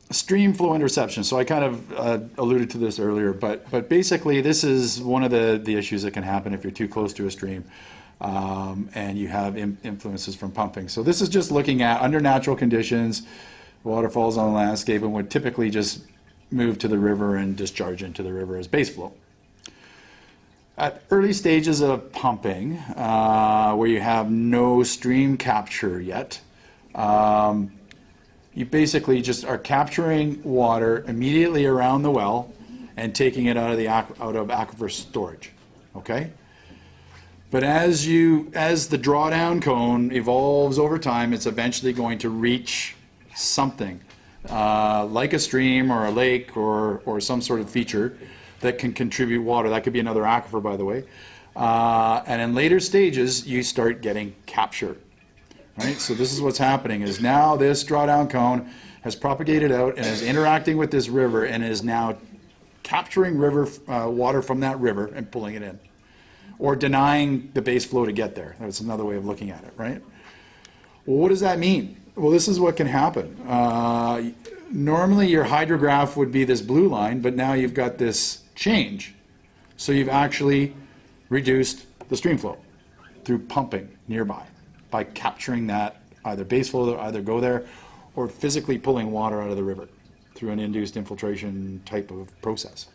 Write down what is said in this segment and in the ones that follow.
Streamflow interception. So I kind of alluded to this earlier, but basically this is one of the issues that can happen if you're too close to a stream and you have influences from pumping. So this is just looking at under natural conditions, waterfalls on the landscape and would typically just move to the river and discharge into the river as base flow. At early stages of pumping, where you have no stream capture yet, you basically just are capturing water immediately around the well and taking it out of aquifer storage. Okay? But as the drawdown cone evolves over time, it's eventually going to reach something like a stream or a lake or some sort of feature that can contribute water. That could be another aquifer, by the way. And in later stages, you start getting capture. Right? So this is what's happening is now this drawdown cone has propagated out and is interacting with this river and is now capturing river water from that river and pulling it in, or denying the base flow to get there. That's another way of looking at it, right? Well, what does that mean? Well, this is what can happen. Normally your hydrograph would be this blue line, but now you've got this change. So you've actually reduced the stream flow through pumping nearby by capturing that either base flow that either go there or physically pulling water out of the river through an induced infiltration type of process.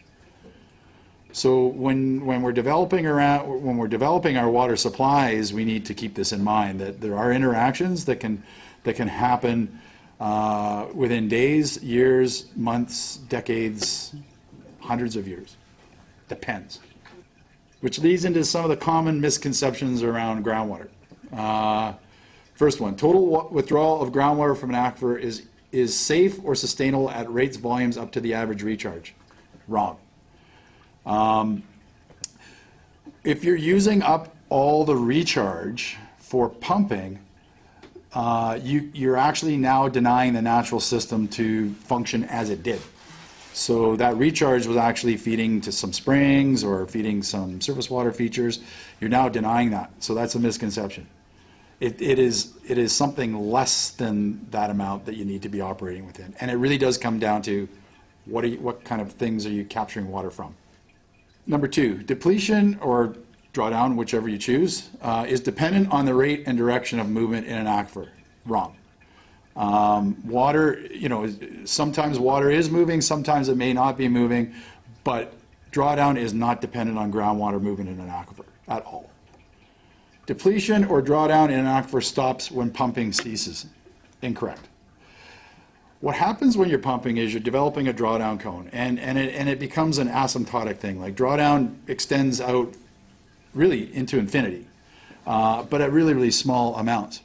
So when we're developing our water supplies, we need to keep this in mind, that there are interactions that can happen within days, years, months, decades, hundreds of years. Depends. Which leads into some of the common misconceptions around groundwater. First one, total withdrawal of groundwater from an aquifer is safe or sustainable at rates volumes up to the average recharge. Wrong. If you're using up all the recharge for pumping, you're actually now denying the natural system to function as it did. So that recharge was actually feeding to some springs or feeding some surface water features. You're now denying that. So that's a misconception. It is something less than that amount that you need to be operating within. And it really does come down to what kind of things are you capturing water from. Number two, depletion or drawdown, whichever you choose, is dependent on the rate and direction of movement in an aquifer. Wrong. Water, sometimes water is moving, sometimes it may not be moving, but drawdown is not dependent on groundwater movement in an aquifer at all. Depletion or drawdown in an aquifer stops when pumping ceases. Incorrect. What happens when you're pumping is you're developing a drawdown cone, and it becomes an asymptotic thing. Like drawdown extends out really into infinity, but at really, really small amounts.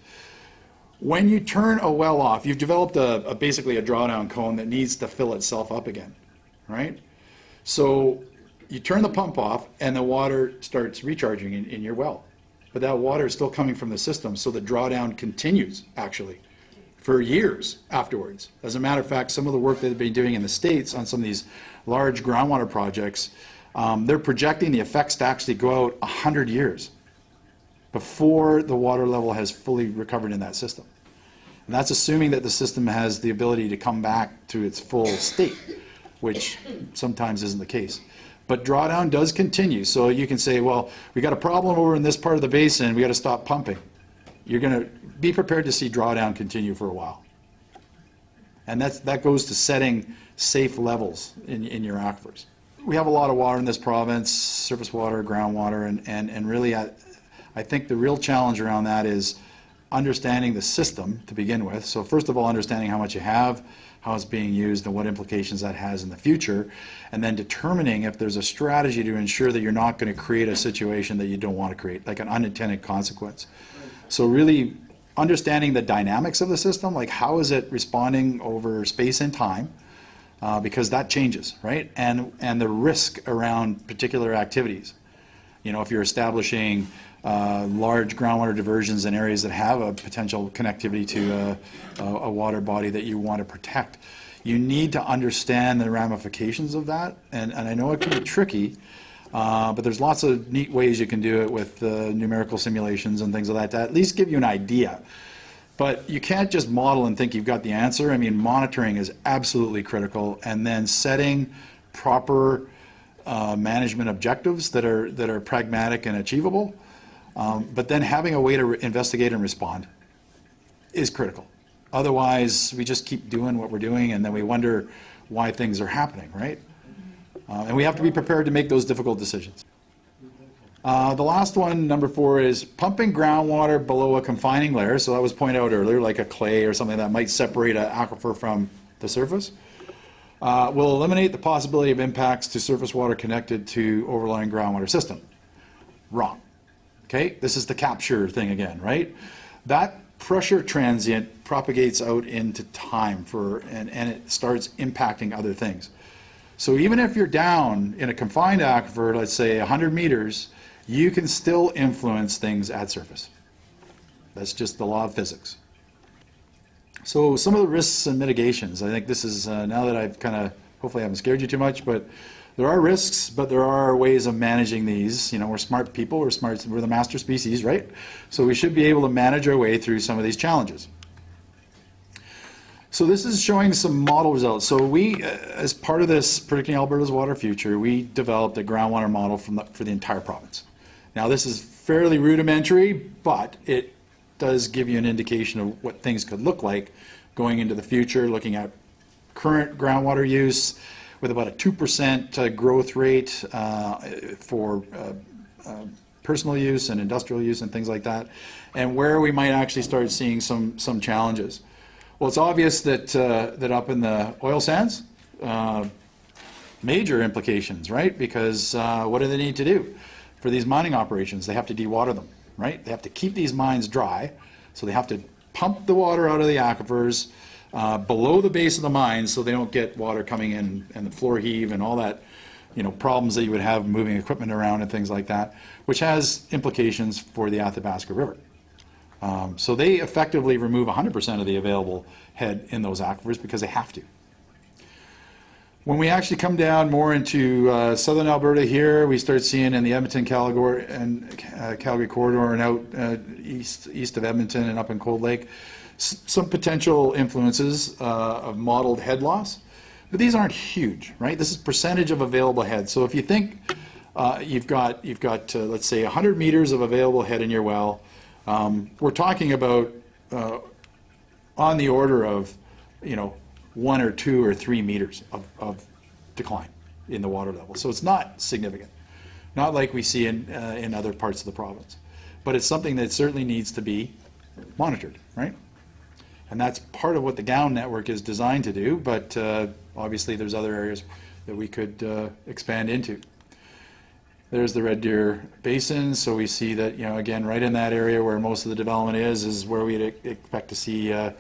When you turn a well off, you've developed basically a drawdown cone that needs to fill itself up again, right? So you turn the pump off and the water starts recharging in your well. But that water is still coming from the system, so the drawdown continues, actually, for years afterwards. As a matter of fact, some of the work that they've been doing in the States on some of these large groundwater projects, they're projecting the effects to actually go out 100 years before the water level has fully recovered in that system. And that's assuming that the system has the ability to come back to its full state, which sometimes isn't the case. But drawdown does continue. So you can say, well, we got a problem over in this part of the basin, we got to stop pumping. You're going to be prepared to see drawdown continue for a while. And that goes to setting safe levels in your aquifers. We have a lot of water in this province, surface water, groundwater, and really I think the real challenge around that is understanding the system to begin with. So first of all, understanding how much you have, how it's being used, and what implications that has in the future, and then determining if there's a strategy to ensure that you're not going to create a situation that you don't want to create, like an unintended consequence. So really understanding the dynamics of the system, like how is it responding over space and time, because that changes, right? And the risk around particular activities. If you're establishing large groundwater diversions in areas that have a potential connectivity to a water body that you want to protect, you need to understand the ramifications of that. And I know it can be tricky, but there's lots of neat ways you can do it with numerical simulations and things like that to at least give you an idea. But you can't just model and think you've got the answer. I mean, monitoring is absolutely critical, and then setting proper management objectives that are pragmatic and achievable, but then having a way to investigate and respond is critical. Otherwise, we just keep doing what we're doing, and then we wonder why things are happening, right? And we have to be prepared to make those difficult decisions. The last one, number 4, is pumping groundwater below a confining layer. So that was pointed out earlier, like a clay or something that might separate an aquifer from the surface. Will eliminate the possibility of impacts to surface water connected to overlying groundwater system. Wrong. Okay, this is the capture thing again, right? That pressure transient propagates out into time and it starts impacting other things. So even if you're down in a confined aquifer, let's say 100 meters, you can still influence things at surface. That's just the law of physics. So some of the risks and mitigations, I think this is, now that I've kind of, hopefully I haven't scared you too much, but there are risks, but there are ways of managing these. You know, we're smart people, we're the master species, right? So we should be able to manage our way through some of these challenges. So this is showing some model results. So we, as part of this Predicting Alberta's Water Future, we developed a groundwater model for the entire province. Now this is fairly rudimentary, but it does give you an indication of what things could look like going into the future, looking at current groundwater use with about a 2% growth rate for personal use and industrial use and things like that, and where we might actually start seeing some challenges. Well, it's obvious that that up in the oil sands, major implications, right? Because what do they need to do for these mining operations? They have to dewater them, right? They have to keep these mines dry, so they have to pump the water out of the aquifers below the base of the mines, so they don't get water coming in and the floor heave and all that, you know, problems that you would have moving equipment around and things like that, which has implications for the Athabasca River. So they effectively remove 100% of the available head in those aquifers because they have to. When we actually come down more into southern Alberta here, we start seeing in the Edmonton, Calgary, and Calgary corridor and out east of Edmonton and up in Cold Lake, some potential influences of modeled head loss. But these aren't huge, right? This is percentage of available head. So if you think you've got let's say 100 meters of available head in your well, we're talking about on the order of, you know, 1 or 2 or 3 meters of decline in the water level. So it's not significant, not like we see in other parts of the province. But it's something that certainly needs to be monitored, right? And that's part of what the GOWN network is designed to do, but obviously there's other areas that we could expand into. There's the Red Deer Basin, so we see that, you know, again, right in that area where most of the development is where we'd expect to see a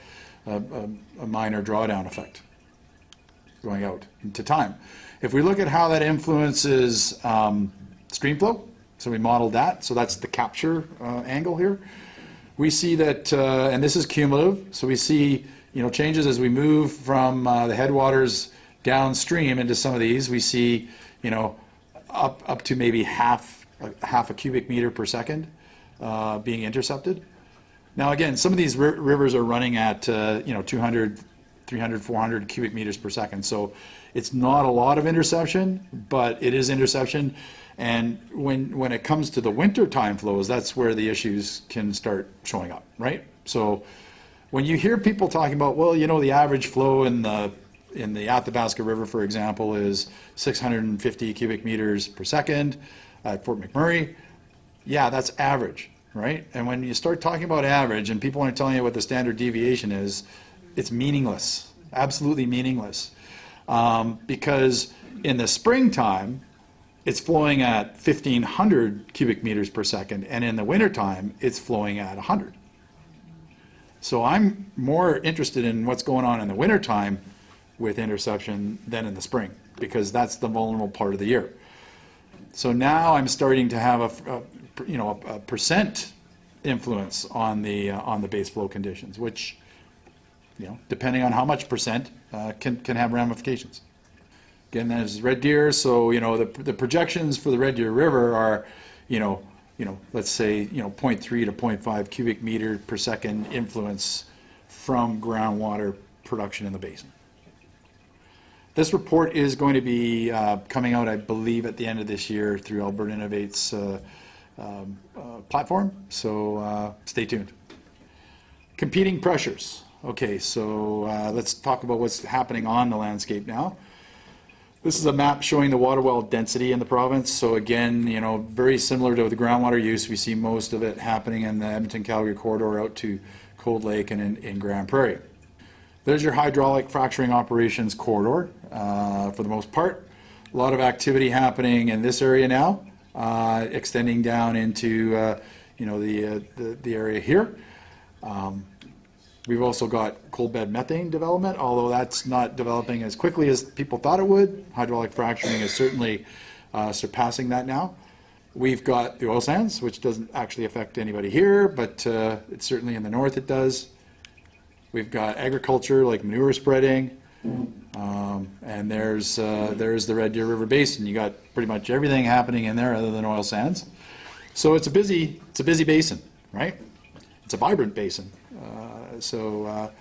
minor drawdown effect going out into time. If we look at how that influences streamflow, so we modeled that, so that's the capture angle here. We see that, and this is cumulative, so we see, you know, changes as we move from the headwaters downstream into some of these. We see, you know, up to maybe half a cubic meter per second being intercepted. Now again, some of these rivers are running at you know, 200, 300, 400 cubic meters per second. So it's not a lot of interception, but it is interception. And when it comes to the winter time flows, that's where the issues can start showing up, right? So when you hear people talking about, well, you know, the average flow in the Athabasca River, for example, is 650 cubic meters per second at Fort McMurray. Yeah, that's average, right? And when you start talking about average and people aren't telling you what the standard deviation is, it's meaningless, absolutely meaningless. Because in the springtime, it's flowing at 1,500 cubic meters per second, and in the wintertime, it's flowing at 100. So I'm more interested in what's going on in the wintertime with interception than in the spring, because that's the vulnerable part of the year. So now I'm starting to have a percent influence on the base flow conditions, which, you know, depending on how much percent, can have ramifications. Again, there's Red Deer, so, you know, the projections for the Red Deer River are, you know, let's say, 0.3 to 0.5 cubic meter per second influence from groundwater production in the basin. This report is going to be coming out, I believe, at the end of this year through Alberta Innovate's platform, so stay tuned. Competing pressures. Okay, so let's talk about what's happening on the landscape now. This is a map showing the water well density in the province. So again, very similar to the groundwater use, we see most of it happening in the Edmonton-Calgary corridor out to Cold Lake and in Grand Prairie. There's your hydraulic fracturing operations corridor for the most part. A lot of activity happening in this area now, extending down into the area here. We've also got coal bed methane development, although that's not developing as quickly as people thought it would. Hydraulic fracturing is certainly surpassing that now. We've got the oil sands, which doesn't actually affect anybody here, but it's certainly in the north it does. We've got agriculture like manure spreading, and there's the Red Deer River Basin. You got pretty much everything happening in there other than oil sands. So it's a busy basin, right? It's a vibrant basin. So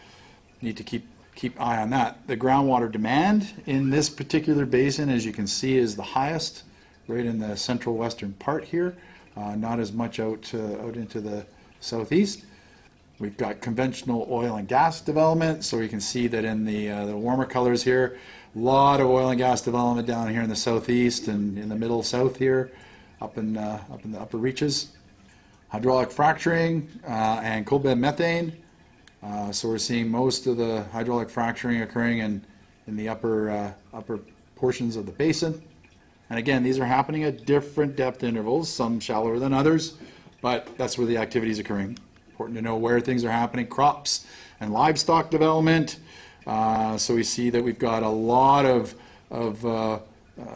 need to keep eye on that. The groundwater demand in this particular basin, as you can see, is the highest right in the central western part here, not as much out into the southeast. We've got conventional oil and gas development, so you can see that in the warmer colors here, a lot of oil and gas development down here in the southeast and in the middle south here, up in the upper reaches. Hydraulic fracturing and coal bed methane. So we're seeing most of the hydraulic fracturing occurring in the upper portions of the basin. And again, these are happening at different depth intervals, some shallower than others, but that's where the activity is occurring. Important to know where things are happening. Crops and livestock development. So we see that we've got a lot of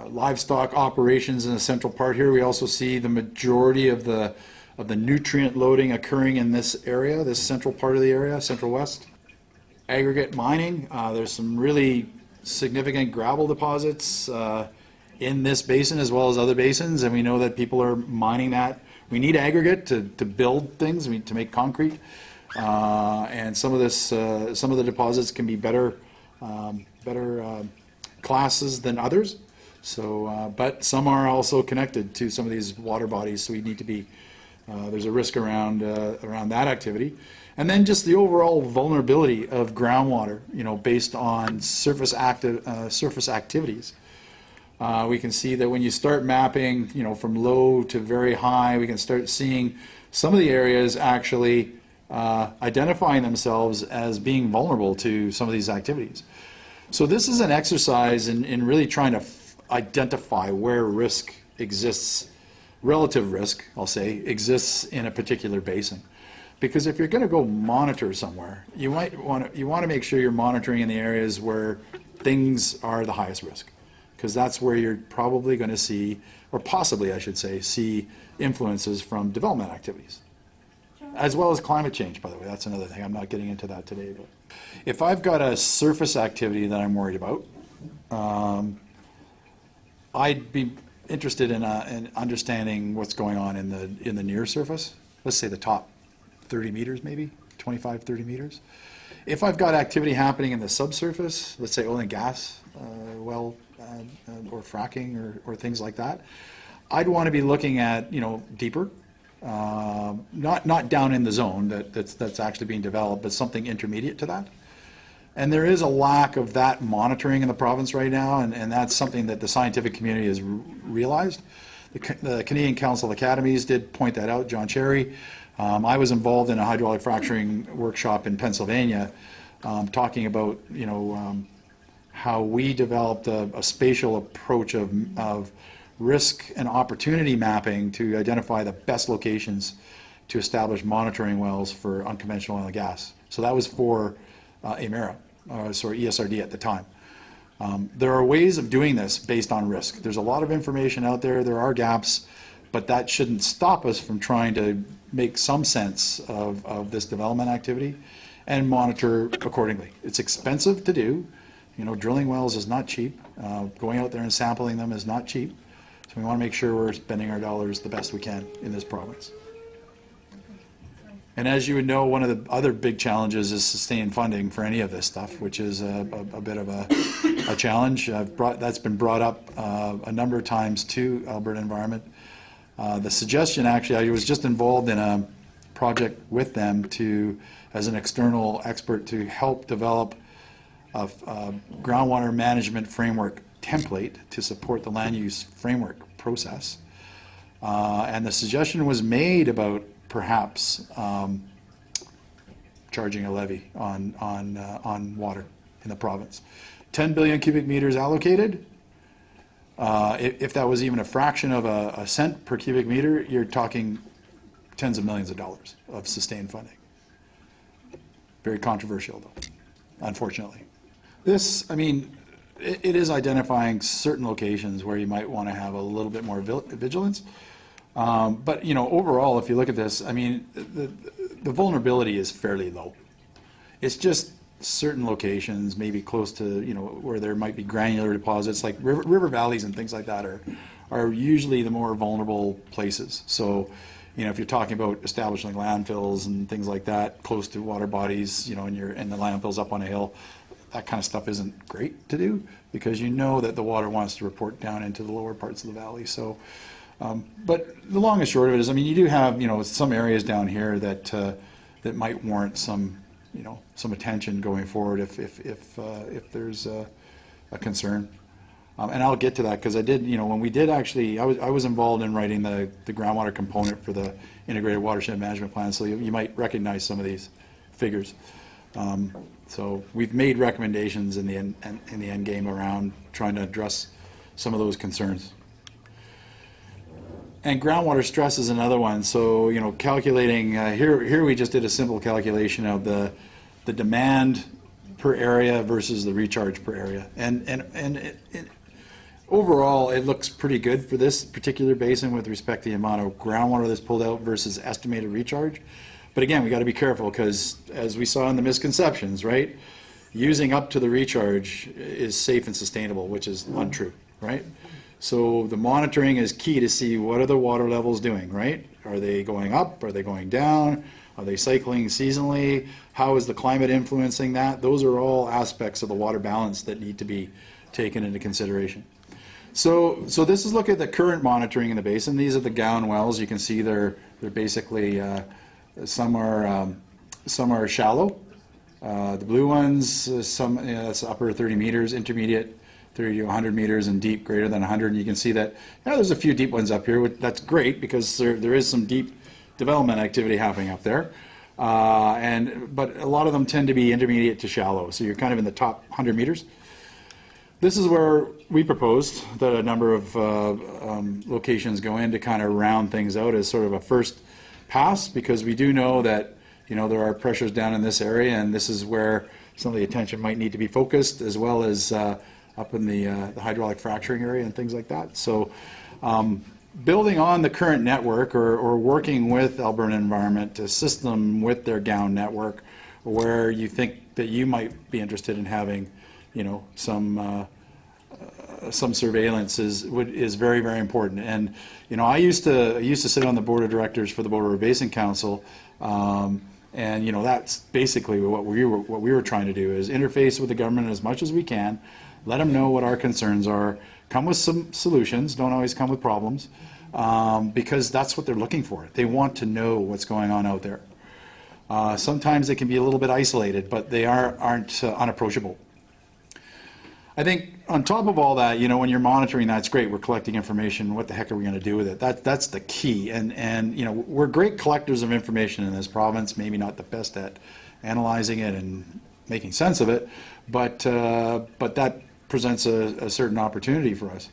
livestock operations in the central part here. We also see the majority of the nutrient loading occurring in this area, this central part of the area, central west. Aggregate mining, there's some really significant gravel deposits in this basin as well as other basins, and we know that people are mining that. We need aggregate to build things, to make concrete, and some of the deposits can be better classes than others. So, but some are also connected to some of these water bodies, so we need to be. There's a risk around that activity, and then just the overall vulnerability of groundwater, based on surface activities. We can see that when you start mapping, from low to very high, we can start seeing some of the areas actually identifying themselves as being vulnerable to some of these activities. So this is an exercise in really trying to identify where risk exists. Relative risk, I'll say, exists in a particular basin. Because if you're going to go monitor somewhere, you want to make sure you're monitoring in the areas where things are the highest risk. Because that's where you're probably going to see, or possibly I should say, see influences from development activities. As well as climate change, by the way. That's another thing. I'm not getting into that today. But if I've got a surface activity that I'm worried about, I'd be interested in understanding what's going on in the near surface. Let's say the top 30 meters, maybe 25, 30 meters. If I've got activity happening in the subsurface, let's say oil and gas well or fracking or things like that, I'd want to be looking at deeper, not down in the zone that's actually being developed, but something intermediate to that. And there is a lack of that monitoring in the province right now, and that's something that the scientific community has realized. The Canadian Council of Academies did point that out, John Cherry. I was involved in a hydraulic fracturing workshop in Pennsylvania, talking about how we developed a spatial approach of risk and opportunity mapping to identify the best locations to establish monitoring wells for unconventional oil and gas. So that was for EMERA, ESRD at the time. There are ways of doing this based on risk. There's a lot of information out there, there are gaps, but that shouldn't stop us from trying to make some sense of this development activity and monitor accordingly. It's expensive to do. Drilling wells is not cheap. Going out there and sampling them is not cheap. So we want to make sure we're spending our dollars the best we can in this province. And as you would know, one of the other big challenges is sustained funding for any of this stuff, which is a bit of a challenge. That's been brought up a number of times to Alberta Environment. The suggestion, actually, I was just involved in a project with them as an external expert to help develop a groundwater management framework template to support the land use framework process. And the suggestion was made about perhaps charging a levy on water in the province. 10 billion cubic meters allocated. If that was even a fraction of a cent per cubic meter, you're talking tens of millions of dollars of sustained funding. Very controversial, though, unfortunately. This, I mean, it is identifying certain locations where you might want to have a little bit more vigilance. But, you know, overall, if you look at this, I mean, the vulnerability is fairly low. It's just certain locations, maybe close to, you know, where there might be granular deposits, like river valleys and things like that are usually the more vulnerable places. So, you know, if you're talking about establishing landfills and things like that close to water bodies, you know, and the landfill's up on a hill, that kind of stuff isn't great to do because you know that the water wants to report down into the lower parts of the valley. So, but the long and short of it is, I mean, you do have, you know, some areas down here that that might warrant some, you know, some attention going forward if there's a concern. And I'll get to that because I did, you know, when we did actually, I was involved in writing the groundwater component for the integrated watershed management plan, so you might recognize some of these figures. So we've made recommendations in the end game around trying to address some of those concerns. And groundwater stress is another one. So, you know, calculating, here we just did a simple calculation of the demand per area versus the recharge per area. And overall, it looks pretty good for this particular basin with respect to the amount of groundwater that's pulled out versus estimated recharge. But again, we got to be careful because, as we saw in the misconceptions, right, using up to the recharge is safe and sustainable, which is untrue, right? So the monitoring is key to see what are the water levels doing, right? Are they going up? Are they going down? Are they cycling seasonally? How is the climate influencing that? Those are all aspects of the water balance that need to be taken into consideration. So this is look at the current monitoring in the basin. These are the gown wells. You can see they're basically some are shallow. The blue ones, that's upper 30 meters, intermediate 30 to 100 meters, and deep greater than 100. And you can see that there's a few deep ones up here. That's great because there is some deep development activity happening up there. But a lot of them tend to be intermediate to shallow. So you're kind of in the top 100 meters. This is where we proposed that a number of locations go in to kind of round things out as sort of a first pass, because we do know that, you know, there are pressures down in this area, and this is where some of the attention might need to be focused, as well as up in the hydraulic fracturing area and things like that. So building on the current network or working with Alberta Environment to assist them with their gown network, where you think that you might be interested in having, you know, some surveillance is very, very important. And, you know, I used to sit on the board of directors for the Border Basin Council, and, you know, that's basically what we were trying to do, is interface with the government as much as we can, let them know what our concerns are, come with some solutions, don't always come with problems, because that's what they're looking for. They want to know what's going on out there. Sometimes they can be a little bit isolated, but they aren't unapproachable. I think on top of all that, you know, when you're monitoring, that's great. We're collecting information. What the heck are we going to do with it? That's the key. And you know, we're great collectors of information in this province. Maybe not the best at analyzing it and making sense of it, but that presents a certain opportunity for us.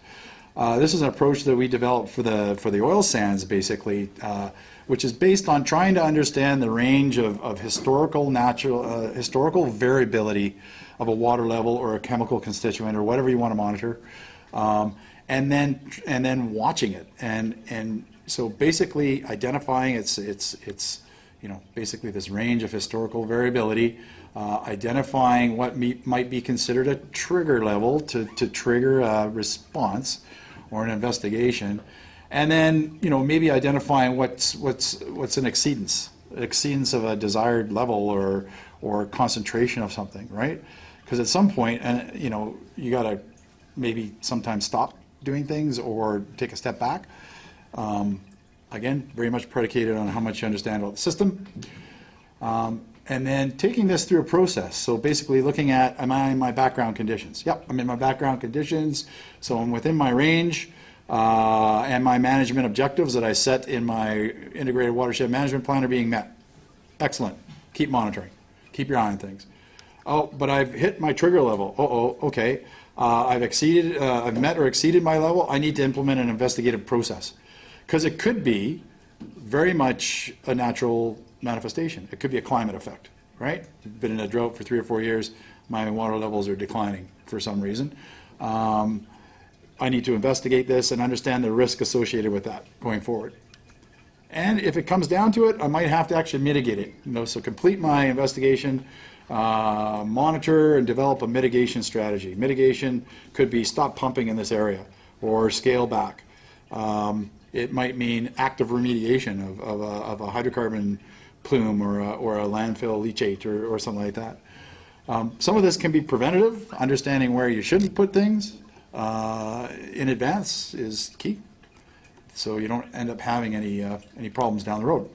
This is an approach that we developed for the oil sands, basically, which is based on trying to understand the range of historical variability of a water level or a chemical constituent or whatever you want to monitor, and then watching it, and so basically identifying its you know, basically this range of historical variability, identifying what might be considered a trigger level to trigger a response, or an investigation. And then, you know, maybe identifying what's an exceedance of a desired level or concentration of something, right? Because at some point, and you know, you got to maybe sometimes stop doing things or take a step back. Again, very much predicated on how much you understand about the system. And then taking this through a process. So basically looking at, am I in my background conditions? Yep, I'm in my background conditions. So I'm within my range. And my management objectives that I set in my integrated watershed management plan are being met. Excellent. Keep monitoring. Keep your eye on things. Oh, but I've hit my trigger level. Okay. I've met or exceeded my level. I need to implement an investigative process. Because it could be very much a natural manifestation. It could be a climate effect, right? I've been in a drought for 3 or 4 years. My water levels are declining for some reason. I need to investigate this and understand the risk associated with that going forward. And if it comes down to it, I might have to actually mitigate it. You know, so complete my investigation, monitor and develop a mitigation strategy. Mitigation could be stop pumping in this area or scale back. It might mean active remediation of a hydrocarbon plume or a landfill leachate or something like that. Some of this can be preventative. Understanding where you shouldn't put things in advance is key, so you don't end up having any problems down the road.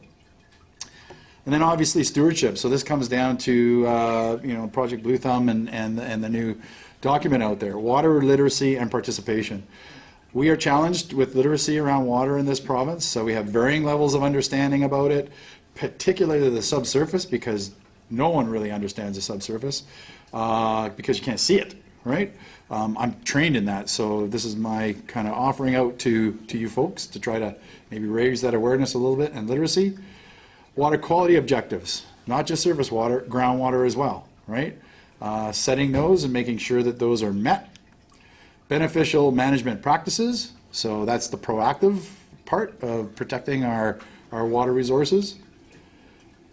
And then obviously stewardship. So this comes down to you know, Project Blue Thumb and the new document out there: water literacy and participation. We are challenged with literacy around water in this province, so we have varying levels of understanding about it, particularly the subsurface, because no one really understands the subsurface because you can't see it, right? I'm trained in that, so this is my kind of offering out to you folks to try to maybe raise that awareness a little bit and literacy. Water quality objectives, not just surface water, groundwater as well, right? Setting those and making sure that those are met. Beneficial management practices, so that's the proactive part of protecting our water resources.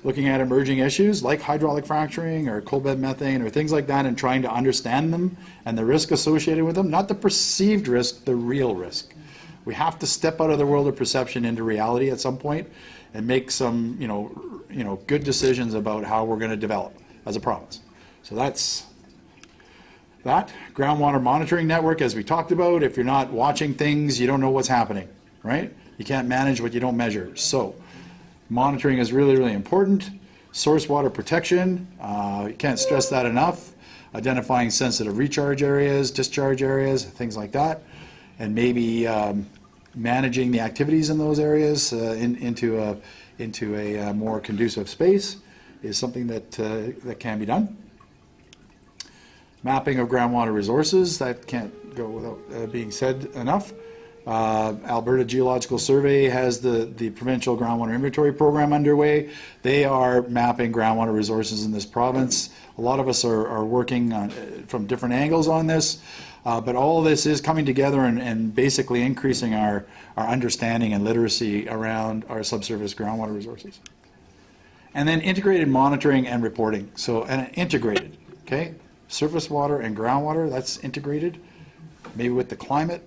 Looking at emerging issues like hydraulic fracturing or coal bed methane or things like that, and trying to understand them and the risk associated with them, not the perceived risk, the real risk. We have to step out of the world of perception into reality at some point and make some, you know, good decisions about how we're going to develop as a province. So that's that. Groundwater monitoring network, as we talked about. If you're not watching things, you don't know what's happening, right? You can't manage what you don't measure. So monitoring is really, really important. Source water protection, you can't stress that enough. Identifying sensitive recharge areas, discharge areas, things like that. And maybe managing the activities in those areas into a more conducive space is something that can be done. Mapping of groundwater resources, that can't go without being said enough. Alberta Geological Survey has the provincial groundwater inventory program underway. They are mapping groundwater resources in this province. A lot of us are working from different angles on this, but all of this is coming together and basically increasing our understanding and literacy around our subsurface groundwater resources. And then integrated monitoring and reporting. So integrated, okay? Surface water and groundwater, that's integrated, maybe with the climate,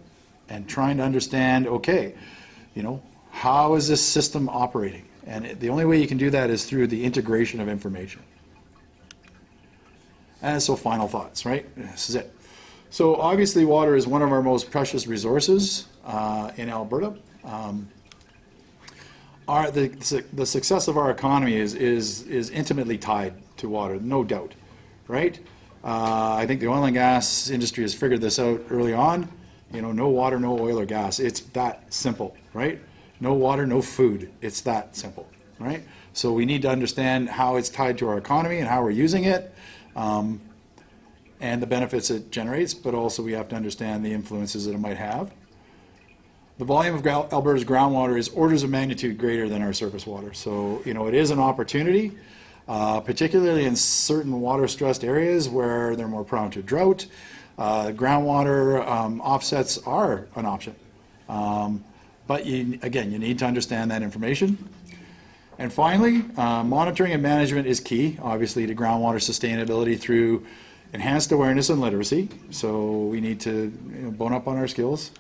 and trying to understand, okay, you know, how is this system operating? And the only way you can do that is through the integration of information. And so final thoughts, right? This is it. So obviously water is one of our most precious resources in Alberta. The success of our economy is intimately tied to water, no doubt, right? I think the oil and gas industry has figured this out early on. You know, no water, no oil or gas. It's that simple, right? No water, no food. It's that simple, right? So we need to understand how it's tied to our economy and how we're using it, and the benefits it generates, but also we have to understand the influences that it might have. The volume of Alberta's groundwater is orders of magnitude greater than our surface water. So, you know, it is an opportunity, particularly in certain water-stressed areas where they're more prone to drought. Groundwater offsets are an option. But again, you need to understand that information. And finally, monitoring and management is key, obviously, to groundwater sustainability through enhanced awareness and literacy. So we need to bone up on our skills.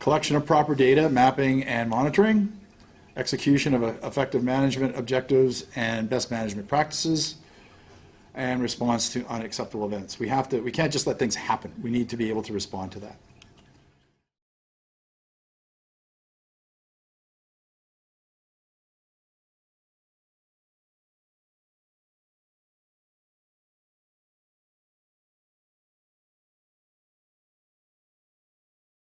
collection of proper data, mapping and monitoring, execution of effective management objectives and best management practices, and response to unacceptable events. We can't just let things happen. We need to be able to respond to that.